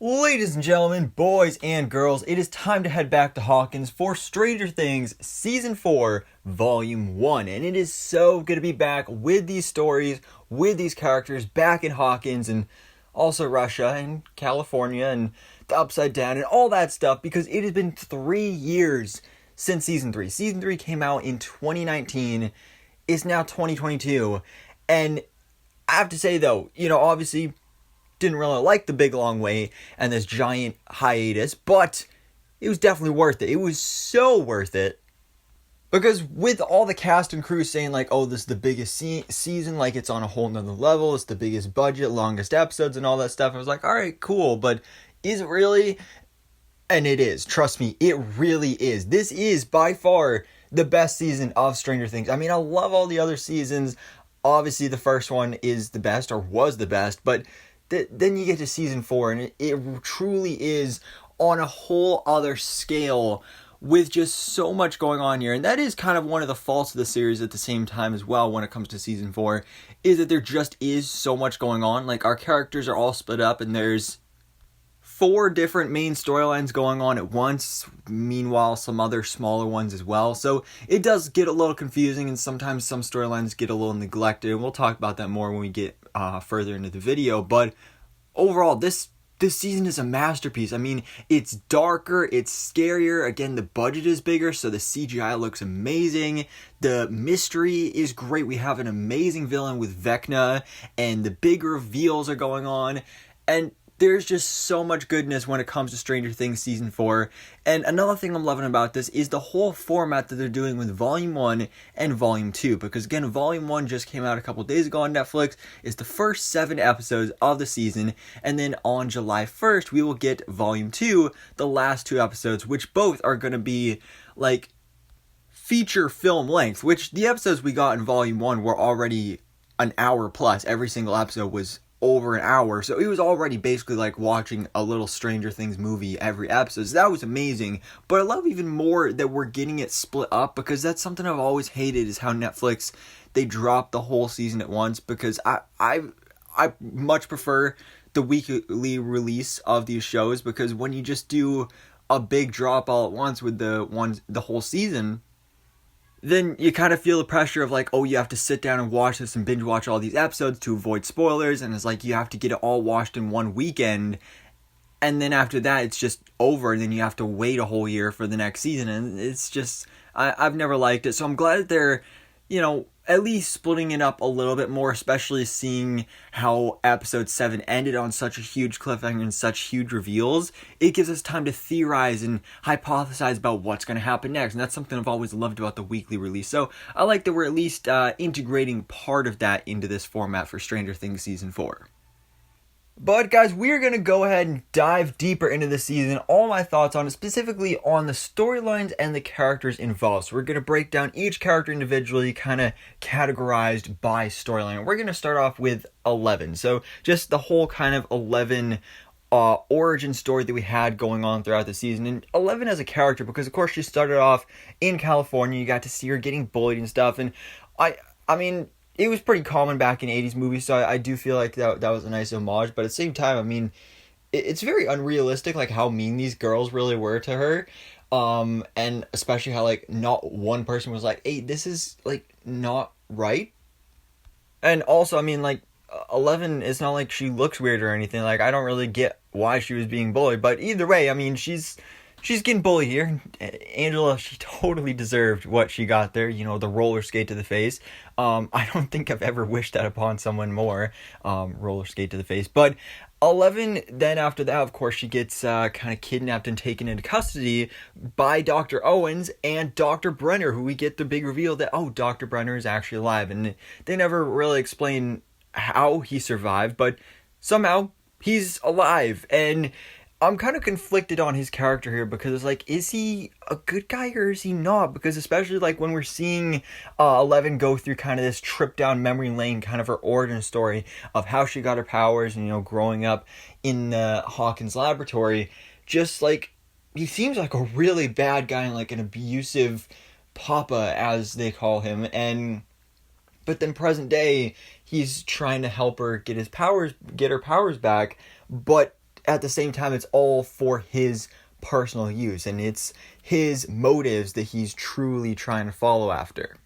Ladies and gentlemen, boys and girls, it is time to head back to Hawkins for Stranger Things Season 4, Volume 1. And it is so good to be back with these stories, with these characters, back in Hawkins and also Russia and California and the Upside Down and all that stuff, because it has been 3 years since Season 3. Season 3 came out in 2019. It's now 2022. And I have to say though, obviously didn't really like the big long wait and this giant hiatus, but it was definitely worth it. It was so worth it. Because with all the cast and crew saying like, oh, this is the biggest season, like it's on a whole nother level, it's the biggest budget, longest episodes and all that stuff, I was like, alright, cool, but is it really? And it is. Trust me, it really is. This is by far the best season of Stranger Things. I mean, I love all the other seasons. Obviously, the first one is the best, or was the best, but then you get to season 4 and it truly is on a whole other scale with just so much going on here. And that is kind of one of the faults of the series at the same time as well when it comes to season 4, is that there just is so much going on. Like, our characters are all split up and there's 4 different main storylines going on at once, meanwhile some other smaller ones as well. So it does get a little confusing and sometimes some storylines get a little neglected. And we'll talk about that more when we get further into the video. But overall, this season is a masterpiece. I mean, it's darker, it's scarier. Again, the budget is bigger, so the CGI looks amazing. The mystery is great. We have an amazing villain with Vecna, and the big reveals are going on. And there's just so much goodness when it comes to Stranger Things Season 4. And another thing I'm loving about this is the whole format that they're doing with Volume 1 and Volume 2. Because again, Volume 1 just came out a couple days ago on Netflix. It's the first 7 episodes of the season. And then on July 1st, we will get Volume 2, the last 2 episodes, which both are going to be like feature film length. Which the episodes we got in Volume 1 were already an hour plus. Every single episode was over an hour, so it was already basically like watching a little Stranger Things movie every episode. So that was amazing. But I love even more that we're getting it split up, because that's something I've always hated, is how Netflix, they drop the whole season at once. Because I much prefer the weekly release of these shows, because when you just do a big drop all at once with the whole season, then you kind of feel the pressure of like, oh, you have to sit down and watch this and binge watch all these episodes to avoid spoilers, and it's like you have to get it all watched in one weekend, and then after that it's just over, and then you have to wait a whole year for the next season, and it's just, I've never liked it. So I'm glad that they're, at least splitting it up a little bit more, especially seeing how episode 7 ended on such a huge cliffhanger and such huge reveals. It gives us time to theorize and hypothesize about what's going to happen next, and that's something I've always loved about the weekly release. So I like that we're at least integrating part of that into this format for Stranger Things Season 4. But guys, we're going to go ahead and dive deeper into the season, all my thoughts on it, specifically on the storylines and the characters involved. So we're going to break down each character individually, kind of categorized by storyline. We're going to start off with 11. So just the whole kind of 11 origin story that we had going on throughout the season. And 11 as a character, because of course she started off in California, you got to see her getting bullied and stuff. And I mean, it was pretty common back in 80s movies, so I do feel like that was a nice homage. But at the same time, I mean, it's very unrealistic, like, how mean these girls really were to her. And especially how, like, not one person was like, hey, this is, like, not right. And also, I mean, like, 11, it's not like she looks weird or anything. Like, I don't really get why she was being bullied. But either way, I mean, she's getting bullied here. Angela, she totally deserved what she got there. The roller skate to the face. I don't think I've ever wished that upon someone more. Roller skate to the face. But 11, then after that, of course, she gets kind of kidnapped and taken into custody by Dr. Owens and Dr. Brenner, who we get the big reveal that, oh, Dr. Brenner is actually alive. And they never really explain how he survived, but somehow he's alive. And I'm kind of conflicted on his character here, because it's like, is he a good guy or is he not? Because especially like when we're seeing 11 go through kind of this trip down memory lane, kind of her origin story of how she got her powers and, growing up in the Hawkins laboratory, just like, he seems like a really bad guy and like an abusive papa, as they call him. But then present day, he's trying to help her get her powers back, but at the same time, it's all for his personal use, and it's his motives that he's truly trying to follow after.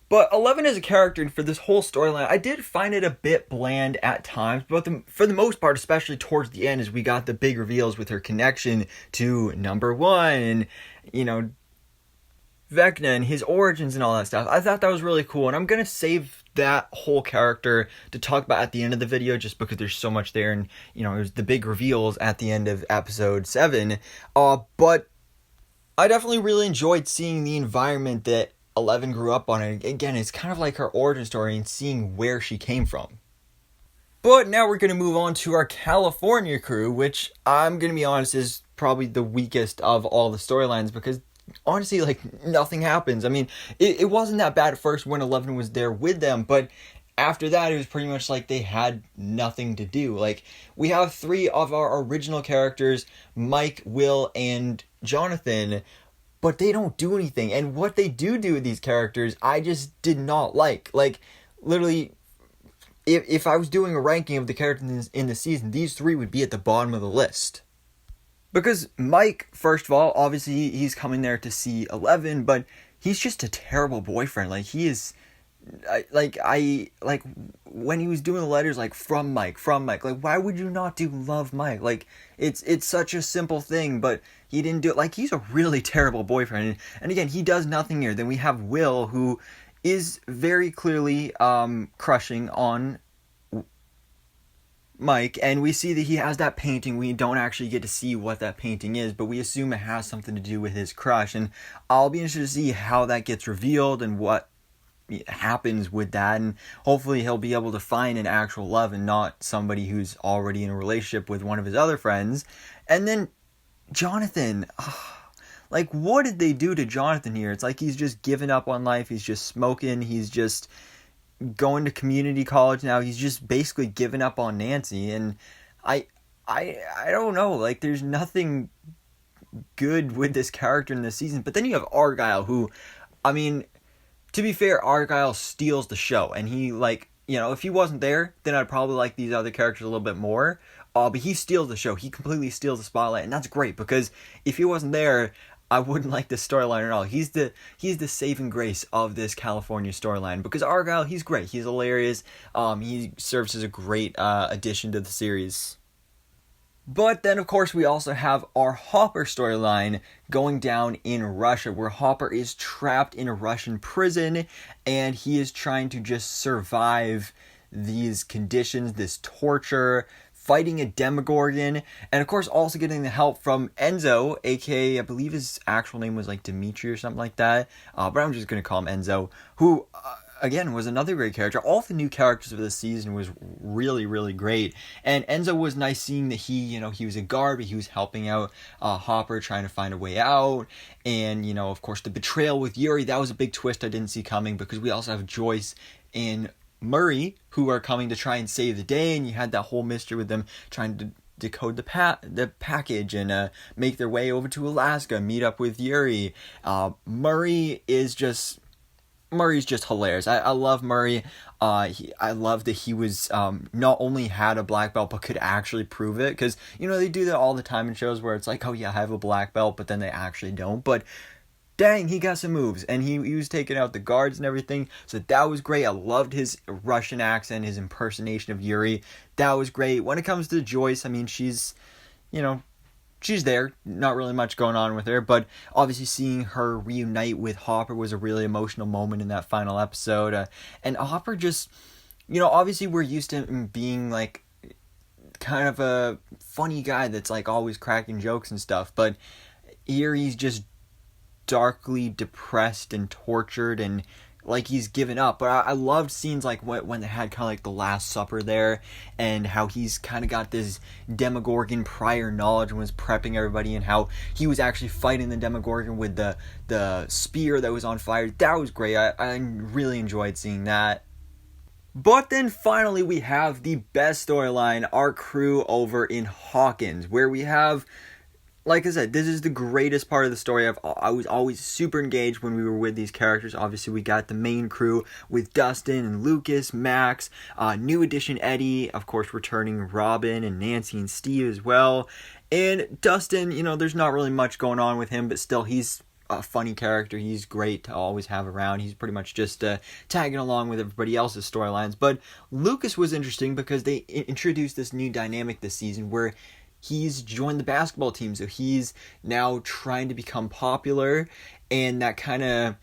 But 11 as a character, and for this whole storyline, I did find it a bit bland at times, but for the most part, especially towards the end, as we got the big reveals with her connection to number 1, and, Vecna and his origins and all that stuff. I thought that was really cool, and I'm going to save that whole character to talk about at the end of the video, just because there's so much there, and, it was the big reveals at the end of episode 7, but I definitely really enjoyed seeing the environment that 11 grew up on, and again, it's kind of like her origin story and seeing where she came from. But now we're going to move on to our California crew, which I'm going to be honest is probably the weakest of all the storylines, because honestly, nothing happens. I mean, it wasn't that bad at first when 11 was there with them, but after that, it was pretty much like they had nothing to do. We have 3 of our original characters, Mike, Will, and Jonathan, but they don't do anything. And what they do with these characters, I just did not like. Literally, if I was doing a ranking of the characters in the season, these 3 would be at the bottom of the list. Because Mike, first of all, obviously he's coming there to see 11, but he's just a terrible boyfriend. He is, when he was doing the letters, from Mike, why would you not do love Mike? It's such a simple thing, but he didn't do it. He's a really terrible boyfriend. And again, he does nothing here. Then we have Will, who is very clearly crushing on Mike, and we see that he has that painting. We don't actually get to see what that painting is, but we assume it has something to do with his crush, and I'll be interested to see how that gets revealed and what happens with that, and hopefully he'll be able to find an actual love and not somebody who's already in a relationship with one of his other friends. And then Jonathan, what did they do to Jonathan here? It's he's just given up on life. He's just smoking. He's just going to community college now. He's just basically given up on Nancy, and I don't know. There's nothing good with this character in this season. But then you have Argyle, who, I mean, to be fair, Argyle steals the show, and he if he wasn't there, then I'd probably like these other characters a little bit more. But he steals the show. He completely steals the spotlight, and that's great, because if he wasn't there, I wouldn't like this storyline at all. He's the saving grace of this California storyline, because Argyle, he's great. He's hilarious. He serves as a great addition to the series. But then, of course, we also have our Hopper storyline going down in Russia, where Hopper is trapped in a Russian prison, and he is trying to just survive these conditions, this torture, fighting a Demogorgon, and of course also getting the help from Enzo, aka I believe his actual name was Dimitri or something like that, but I'm just going to call him Enzo, who again was another great character. All the new characters of this season was really, really great, and Enzo was nice seeing that he was a guard, but he was helping out Hopper, trying to find a way out, and of course the betrayal with Yuri, that was a big twist I didn't see coming, because we also have Joyce and Murray, who are coming to try and save the day, and you had that whole mystery with them trying to decode the package and make their way over to Alaska, meet up with Yuri. Murray's just hilarious. I love Murray. I love that he was not only had a black belt but could actually prove it, because they do that all the time in shows where it's oh yeah, I have a black belt, but then they actually don't. But dang, he got some moves, and he was taking out the guards and everything, so that was great. I loved his Russian accent, his impersonation of Yuri. That was great. When it comes to Joyce, I mean, she's there, not really much going on with her, but obviously seeing her reunite with Hopper was a really emotional moment in that final episode, and Hopper just, obviously we're used to him being kind of a funny guy that's always cracking jokes and stuff, but here he's just darkly depressed and tortured, and he's given up. But I loved scenes when they had kind of the Last Supper there, and how he's kind of got this Demogorgon prior knowledge and was prepping everybody, and how he was actually fighting the Demogorgon with the spear that was on fire. That was great. I really enjoyed seeing that. But then finally we have the best storyline, our crew over in Hawkins, where we have like I said, this is the greatest part of the story. I was always super engaged when we were with these characters. Obviously, we got the main crew with Dustin and Lucas, Max, new addition Eddie, of course, returning Robin and Nancy and Steve as well. And Dustin, there's not really much going on with him, but still, he's a funny character. He's great to always have around. He's pretty much just tagging along with everybody else's storylines. But Lucas was interesting because they introduced this new dynamic this season where he's joined the basketball team, so he's now trying to become popular, and that kind of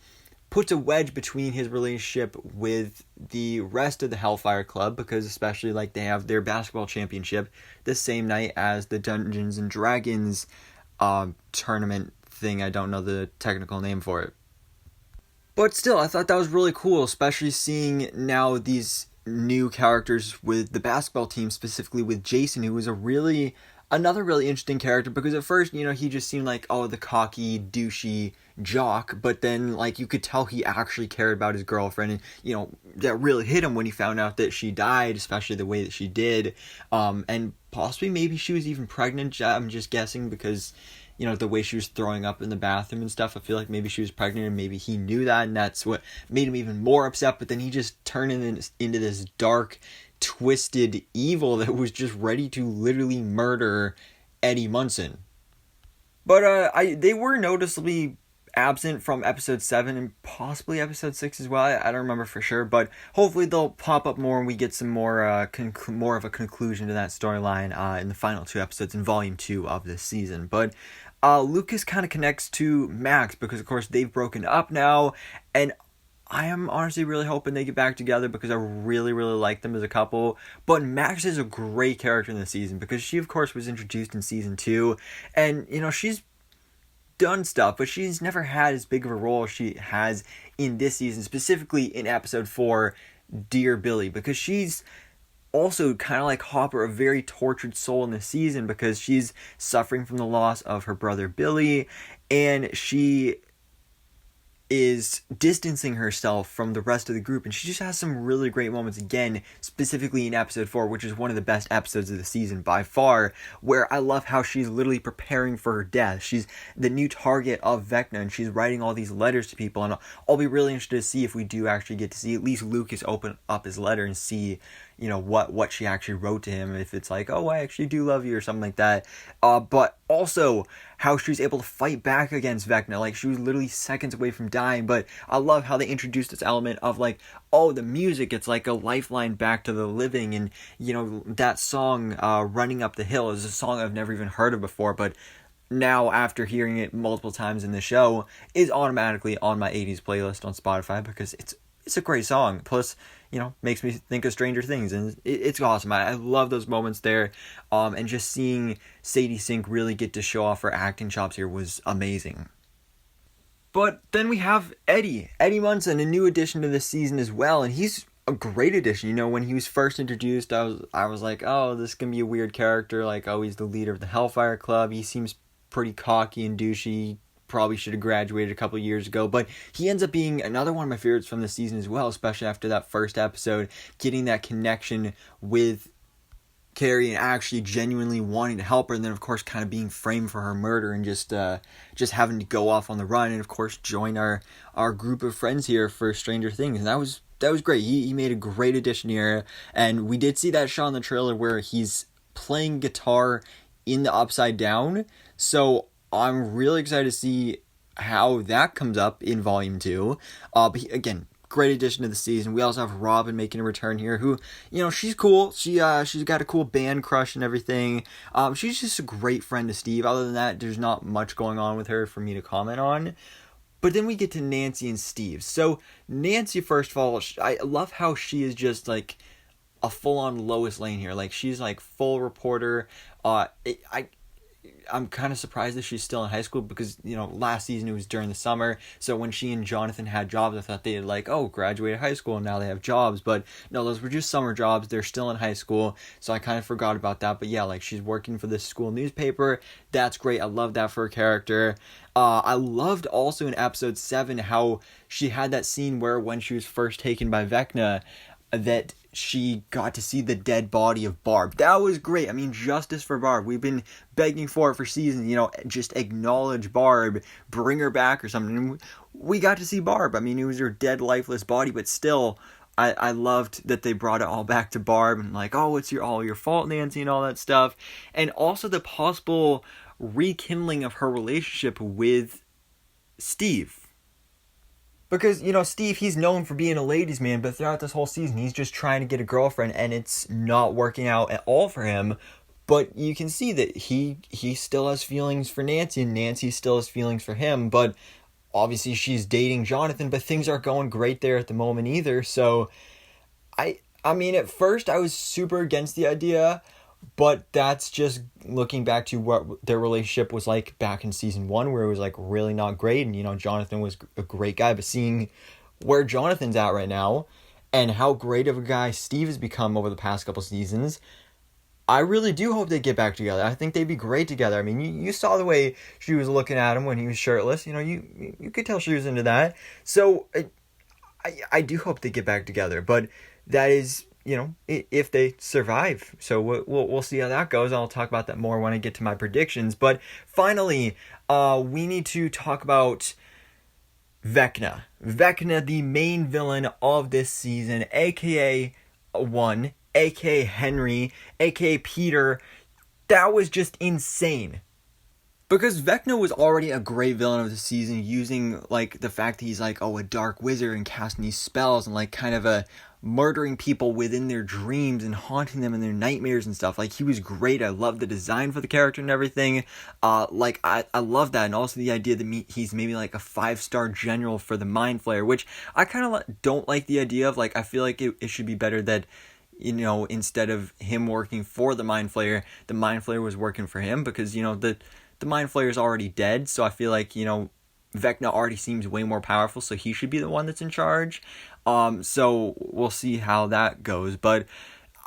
puts a wedge between his relationship with the rest of the Hellfire Club, because especially like they have their basketball championship the same night as the Dungeons and Dragons tournament thing. I don't know the technical name for it. But still, I thought that was really cool, especially seeing now these new characters with the basketball team, specifically with Jason, who was another really interesting character, because at first, he just seemed like, the cocky, douchey jock, but then, like, you could tell he actually cared about his girlfriend, and, that really hit him when he found out that she died, especially the way that she did, and possibly maybe she was even pregnant. I'm just guessing, because the way she was throwing up in the bathroom and stuff, I feel like maybe she was pregnant and maybe he knew that, and that's what made him even more upset. But then he just turned into this dark, twisted evil that was just ready to literally murder Eddie Munson. But they were noticeably absent from episode 7 and possibly episode 6 as well. I don't remember for sure, but hopefully they'll pop up more and we get some more more of a conclusion to that storyline in the final 2 episodes in volume 2 of this season. But Lucas kind of connects to Max because, of course, they've broken up now, and I am honestly really hoping they get back together because I really, really like them as a couple. But Max is a great character in this season because she, of course, was introduced in season 2, and, she's done stuff, but she's never had as big of a role as she has in this season, specifically in episode 4, Dear Billy, because she's also kind of like Hopper, a very tortured soul in this season because she's suffering from the loss of her brother Billy, and she is distancing herself from the rest of the group, and she just has some really great moments again, specifically in episode 4, which is one of the best episodes of the season by far, where I love how she's literally preparing for her death. She's the new target of Vecna, and she's writing all these letters to people, and I'll be really interested to see if we do actually get to see at least Lucas open up his letter and see what she actually wrote to him, if it's like, I actually do love you or something like that. But also how she was able to fight back against Vecna. Like, she was literally seconds away from dying, but I love how they introduced this element of like, the music, it's like a lifeline back to the living, and that song, Running Up the Hill, is a song I've never even heard of before, but now, after hearing it multiple times in the show, is automatically on my 80s playlist on Spotify because it's a great song. Plus, makes me think of Stranger Things, and it's awesome. I love those moments there, and just seeing Sadie Sink really get to show off her acting chops here was amazing. But then we have Eddie Munson, a new addition to this season as well, and he's a great addition. When he was first introduced, I was like, this can be a weird character, like, he's the leader of the Hellfire Club, he seems pretty cocky and douchey, probably should have graduated a couple years ago, but he ends up being another one of my favorites from the season as well, especially after that first episode, getting that connection with Carrie and actually genuinely wanting to help her, and then of course kind of being framed for her murder and just having to go off on the run, and of course join our group of friends here for Stranger Things, and that was great. He made a great addition here, and we did see that shot in the trailer where he's playing guitar in the Upside Down, so I'm really excited to see how that comes up in volume 2. But again, great addition to the season. We also have Robin making a return here, who, she's cool. She's got a cool band crush and everything. She's just a great friend to Steve. Other than that, there's not much going on with her for me to comment on. But then we get to Nancy and Steve. So Nancy, first of all, I love how she is just like a full-on Lois Lane here. Like, she's like full reporter. I'm kind of surprised that she's still in high school because, last season it was during the summer. So when she and Jonathan had jobs, I thought they had graduated high school and now they have jobs. But no, those were just summer jobs. They're still in high school. So I kind of forgot about that. But yeah, she's working for this school newspaper. That's great. I love that for her character. I loved also in episode 7 how she had that scene where when she was first taken by Vecna, that she got to see the dead body of Barb. That was great. I mean, justice for Barb. We've been begging for it for seasons, just acknowledge Barb, bring her back or something. And we got to see Barb. I mean, it was her dead, lifeless body, but still, I loved that they brought it all back to Barb and like, oh, it's all your fault, Nancy, and all that stuff. And also the possible rekindling of her relationship with Steve. Because, Steve, he's known for being a ladies' man, but throughout this whole season, he's just trying to get a girlfriend, and it's not working out at all for him. But you can see that he still has feelings for Nancy, and Nancy still has feelings for him. But obviously, she's dating Jonathan, but things aren't going great there at the moment either. So, I mean, at first, I was super against the idea. But that's just looking back to what their relationship was like back in season 1, where it was like really not great. And, Jonathan was a great guy. But seeing where Jonathan's at right now and how great of a guy Steve has become over the past couple seasons, I really do hope they get back together. I think they'd be great together. I mean, you saw the way she was looking at him when he was shirtless. You could tell she was into that. So I do hope they get back together. But that is, if they survive. So we'll see how that goes. I'll talk about that more when I get to my predictions. But finally, we need to talk about Vecna. Vecna, the main villain of this season, aka one, aka Henry, aka Peter. That was just insane. Because Vecna was already a great villain of the season, using like the fact that he's like, a dark wizard and casting these spells and like kind of murdering people within their dreams and haunting them in their nightmares and stuff. Like, he was great. I love the design for the character and everything. I love that. And also the idea that he's maybe like a 5-star general for the Mind Flayer, which I kind of don't like the idea of. Like, I feel like it should be better that, instead of him working for the Mind Flayer was working for him, because, the Mind Flayer is already dead. So I feel like, Vecna already seems way more powerful, so he should be the one that's in charge. So we'll see how that goes. But,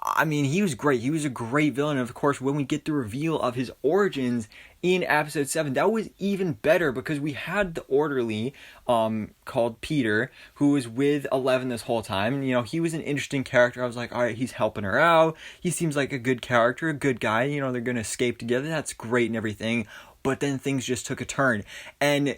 I mean, he was great. He was a great villain. And of course, when we get the reveal of his origins in episode 7, that was even better, because we had the orderly called Peter, who was with 11 this whole time. And, he was an interesting character. I was like, all right, he's helping her out. He seems like a good character, a good guy. They're going to escape together. That's great and everything. But then things just took a turn. And,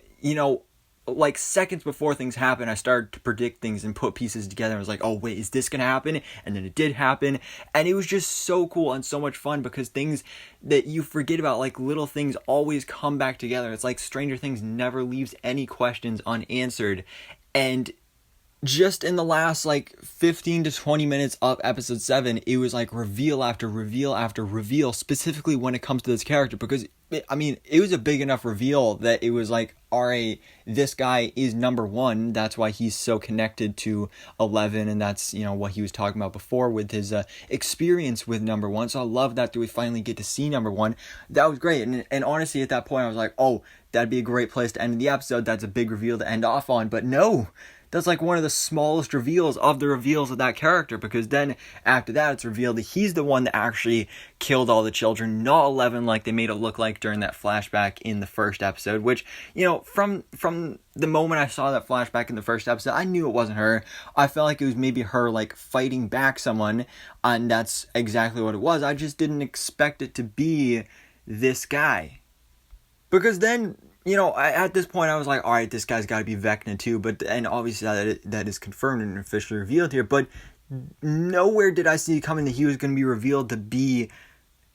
like seconds before things happened, I started to predict things and put pieces together. I was like, oh, wait, is this going to happen? And then it did happen. And it was just so cool and so much fun, because things that you forget about, like little things, always come back together. It's like Stranger Things never leaves any questions unanswered. And just in the last 15 to 20 minutes of episode 7, it was like reveal after reveal after reveal, specifically when it comes to this character, because it was a big enough reveal that it was like, all right, this guy is number 1. That's why he's so connected to 11, and that's, what he was talking about before with his experience with number 1. So I love that we finally get to see number 1. That was great. And honestly, at that point, I was like, oh, that'd be a great place to end the episode. That's a big reveal to end off on. But no, that's like one of the smallest reveals of the reveals of that character, because then after that, it's revealed that he's the one that actually killed all the children, not 11 like they made it look like during that flashback in the first episode, which, from the moment I saw that flashback in the first episode, I knew it wasn't her. I felt like it was maybe her fighting back someone, and that's exactly what it was. I just didn't expect it to be this guy. Because then, at this point I was like, all right, this guy's got to be Vecna too. And obviously that is confirmed and officially revealed here. But nowhere did I see coming that he was going to be revealed to be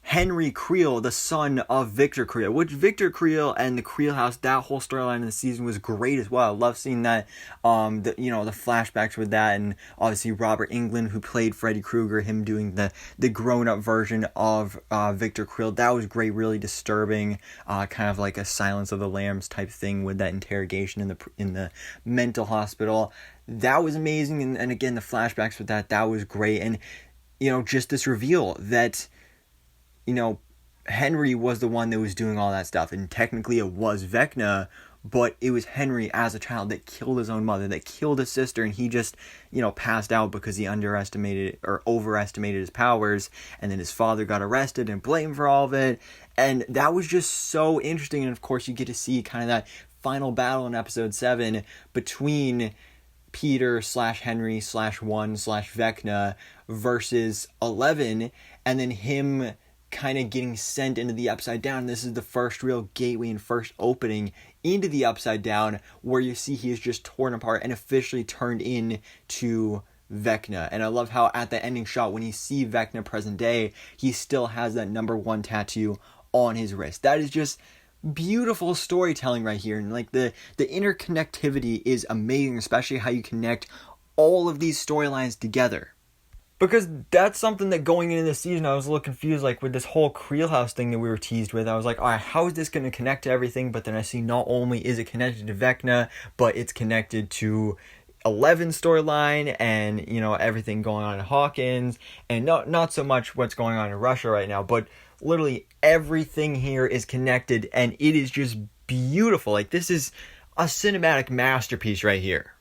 Henry Creel, the son of Victor Creel, which Victor Creel and the Creel house, that whole storyline in the season was great as well. I love seeing that, the flashbacks with that, and obviously Robert Englund, who played Freddy Krueger, him doing the grown-up version of Victor Creel. That was great, really disturbing, kind of like a Silence of the Lambs type thing with that interrogation in the mental hospital. That was amazing, and again, the flashbacks with that was great, and, just this reveal that Henry was the one that was doing all that stuff. And technically it was Vecna, but it was Henry as a child that killed his own mother, that killed his sister, and he just, passed out because he underestimated or overestimated his powers. And then his father got arrested and blamed for all of it. And that was just so interesting. And of course, you get to see kind of that final battle in episode 7 between Peter slash Henry slash 1 slash Vecna versus 11, and then him kind of getting sent into the Upside Down. This is the first real gateway and first opening into the Upside Down, where you see he is just torn apart and officially turned into Vecna. And I love how at the ending shot, when you see Vecna present day, he still has that number 1 tattoo on his wrist. That is just beautiful storytelling right here, and like the interconnectivity is amazing, especially how you connect all of these storylines together. Because that's something that going into this season I was a little confused, like with this whole Creel House thing that we were teased with. I was like, alright, how is this going to connect to everything? But then I see not only is it connected to Vecna, but it's connected to 11 storyline and, you know, everything going on in Hawkins, and not so much what's going on in Russia right now, but literally everything here is connected, and it is just beautiful. Like, this is a cinematic masterpiece right here.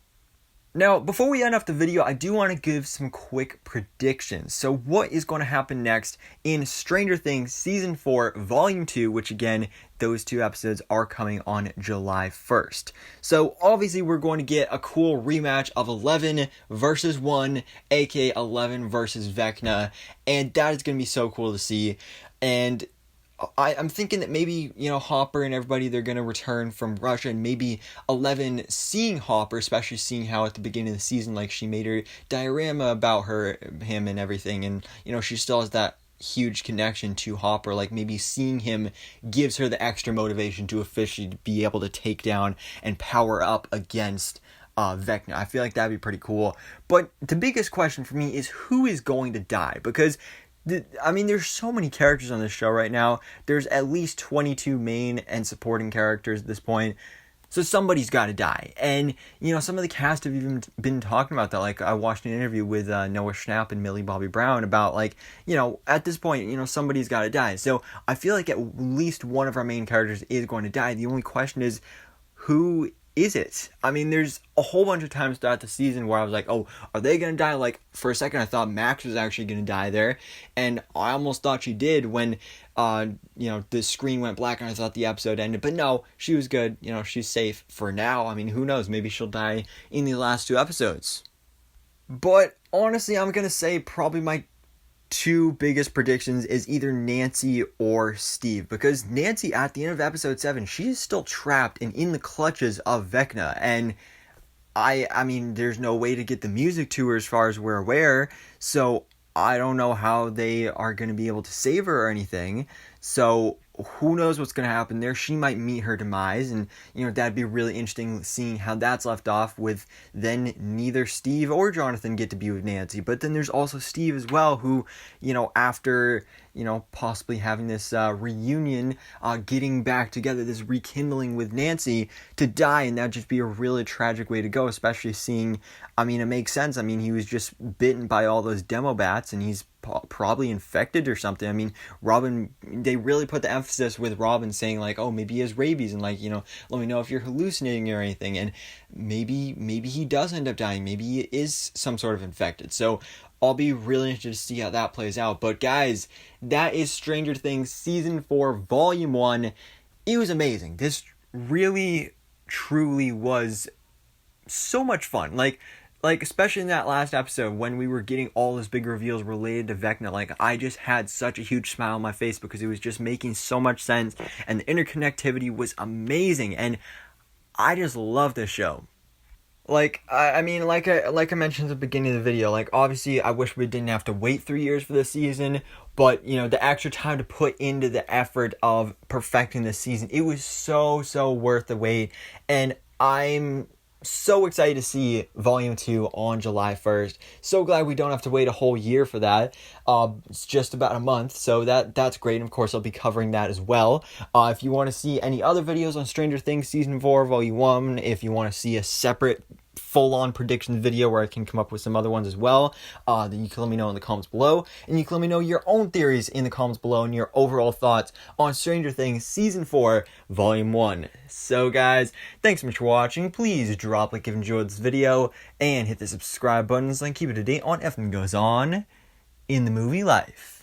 Now, before we end off the video, I do want to give some quick predictions. So what is going to happen next in Stranger Things Season 4, Volume 2, which again, those 2 episodes are coming on July 1st. So obviously we're going to get a cool rematch of 11 versus 1, aka 11 versus Vecna, and that is going to be so cool to see. And I'm thinking that maybe, you know, Hopper and everybody, they're going to return from Russia, and maybe 11 seeing Hopper, especially seeing how at the beginning of the season, like, she made her diorama about him and everything, and, you know, she still has that huge connection to Hopper. Like, maybe seeing him gives her the extra motivation to officially be able to take down and power up against Vecna. I feel like that'd be pretty cool. But the biggest question for me is who is going to die, because I mean, there's so many characters on this show right now. There's at least 22 main and supporting characters at this point. So somebody's got to die. And, you know, some of the cast have even been talking about that. Like, I watched an interview with Noah Schnapp and Millie Bobby Brown about, like, you know, at this point, you know, somebody's got to die. So I feel like at least one of our main characters is going to die. The only question is, who is it? I mean, there's a whole bunch of times throughout the season where I was like, oh, are they going to die? Like, for a second, I thought Max was actually going to die there. And I almost thought she did when, you know, the screen went black and I thought the episode ended. But no, she was good. You know, she's safe for now. I mean, who knows? Maybe she'll die in the last 2 episodes. But honestly, I'm going to say probably my 2 biggest predictions is either Nancy or Steve, because Nancy at the end of episode 7, she is still trapped and in the clutches of Vecna, and I mean, there's no way to get the music to her as far as we're aware, so I don't know how they are going to be able to save her or anything. So who knows what's going to happen there. She might meet her demise, and, you know, that'd be really interesting seeing how that's left off, with then neither Steve or Jonathan get to be with Nancy. But then there's also Steve as well, who, you know, after, you know, possibly having this reunion, getting back together, this rekindling with Nancy, to die, and that'd just be a really tragic way to go, especially seeing, I mean, it makes sense. I mean, he was just bitten by all those demo bats, and he's probably infected or something. I mean, Robin, they really put the emphasis with Robin saying, like, oh, maybe he has rabies, and, like, you know, let me know if you're hallucinating or anything, and maybe he does end up dying. Maybe he is some sort of infected. So I'll be really interested to see how that plays out. But guys, that is Stranger Things Season 4 Volume 1. It was amazing. This really, truly was so much fun. Like especially in that last episode when we were getting all those big reveals related to Vecna, like, I just had such a huge smile on my face because it was just making so much sense, and the interconnectivity was amazing, and I just love this show. Like, I mean, like I mentioned at the beginning of the video, like, obviously I wish we didn't have to wait 3 years for this season, but, you know, the extra time to put into the effort of perfecting this season, it was so worth the wait, and I'm so excited to see Volume 2 on July 1st. So glad we don't have to wait a whole year for that. It's just about a month, so that's great. And of course, I'll be covering that as well. If you want to see any other videos on Stranger Things Season 4 Volume 1, if you want to see a separate full-on prediction video where I can come up with some other ones as well, then you can let me know in the comments below, and you can let me know your own theories in the comments below and your overall thoughts on Stranger Things Season 4 Volume 1. So guys, thanks so much for watching. Please drop a like if you enjoyed this video, and hit the subscribe button so I can keep it up to date on everything that goes on in the movie life.